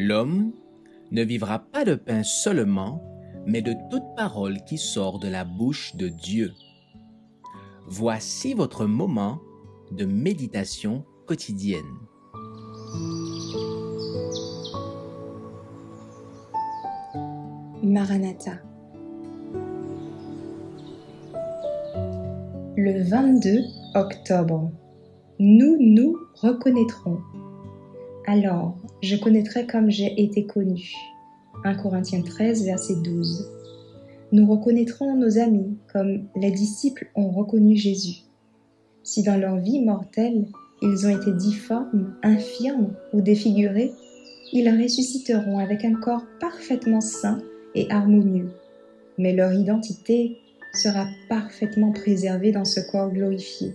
L'homme ne vivra pas de pain seulement, mais de toute parole qui sort de la bouche de Dieu. Voici votre moment de méditation quotidienne. Maranatha. Le 22 octobre, nous reconnaîtrons. Alors, je connaîtrai comme j'ai été connu. 1 Corinthiens 13, verset 12. Nous reconnaîtrons nos amis comme les disciples ont reconnu Jésus. Si dans leur vie mortelle, ils ont été difformes, infirmes ou défigurés, ils ressusciteront avec un corps parfaitement sain et harmonieux. Mais leur identité sera parfaitement préservée dans ce corps glorifié.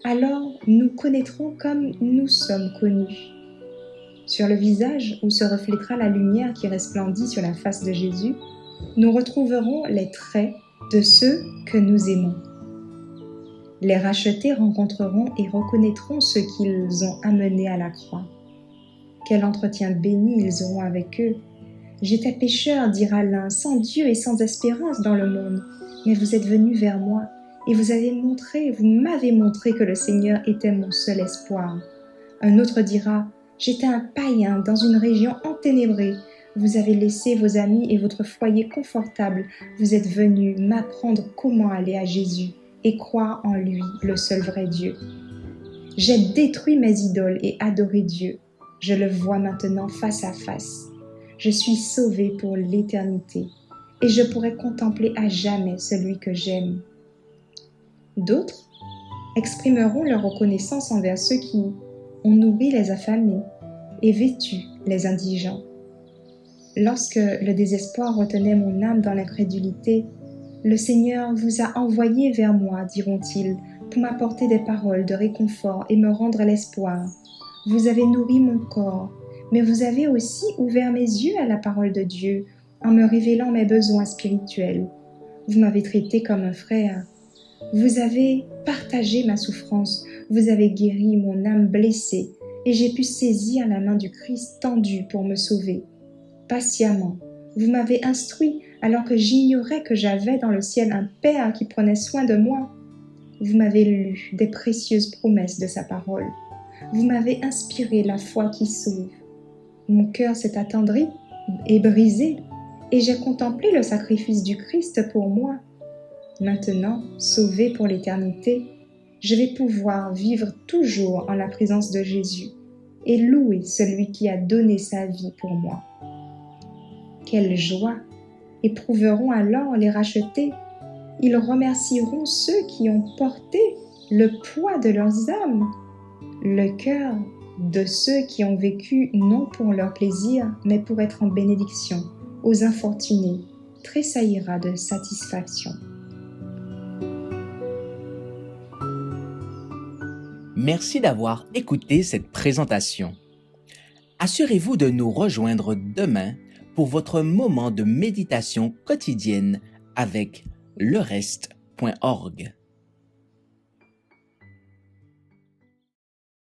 Alors nous connaîtrons comme nous sommes connus. Sur le visage où se reflétera la lumière qui resplendit sur la face de Jésus, nous retrouverons les traits de ceux que nous aimons. Les rachetés rencontreront et reconnaîtront ceux qu'ils ont amenés à la croix. Quel entretien béni ils auront avec eux. J'étais pécheur, dira l'un, sans Dieu et sans espérance dans le monde, mais vous êtes venus vers moi et vous m'avez montré que le Seigneur était mon seul espoir. Un autre dira, j'étais un païen dans une région enténébrée. Vous avez laissé vos amis et votre foyer confortable. Vous êtes venus m'apprendre comment aller à Jésus et croire en lui, le seul vrai Dieu. J'ai détruit mes idoles et adoré Dieu. Je le vois maintenant face à face. Je suis sauvé pour l'éternité et je pourrai contempler à jamais celui que j'aime. D'autres exprimeront leur reconnaissance envers ceux qui ont nourri les affamés et vêtu les indigents. Lorsque le désespoir retenait mon âme dans l'incrédulité, le Seigneur vous a envoyé vers moi, diront-ils, pour m'apporter des paroles de réconfort et me rendre l'espoir. Vous avez nourri mon corps, mais vous avez aussi ouvert mes yeux à la parole de Dieu en me révélant mes besoins spirituels. Vous m'avez traité comme un frère. Vous avez partagé ma souffrance, vous avez guéri mon âme blessée et j'ai pu saisir la main du Christ tendue pour me sauver. Patiemment, vous m'avez instruit alors que j'ignorais que j'avais dans le ciel un Père qui prenait soin de moi. Vous m'avez lu des précieuses promesses de sa parole. Vous m'avez inspiré la foi qui sauve. Mon cœur s'est attendri et brisé et j'ai contemplé le sacrifice du Christ pour moi. Maintenant, sauvé pour l'éternité, je vais pouvoir vivre toujours en la présence de Jésus et louer celui qui a donné sa vie pour moi. Quelle joie éprouveront alors les rachetés. Ils remercieront ceux qui ont porté le poids de leurs âmes. Le cœur de ceux qui ont vécu non pour leur plaisir, mais pour être en bénédiction aux infortunés tressaillira de satisfaction. Merci d'avoir écouté cette présentation. Assurez-vous de nous rejoindre demain pour votre moment de méditation quotidienne avec lereste.org.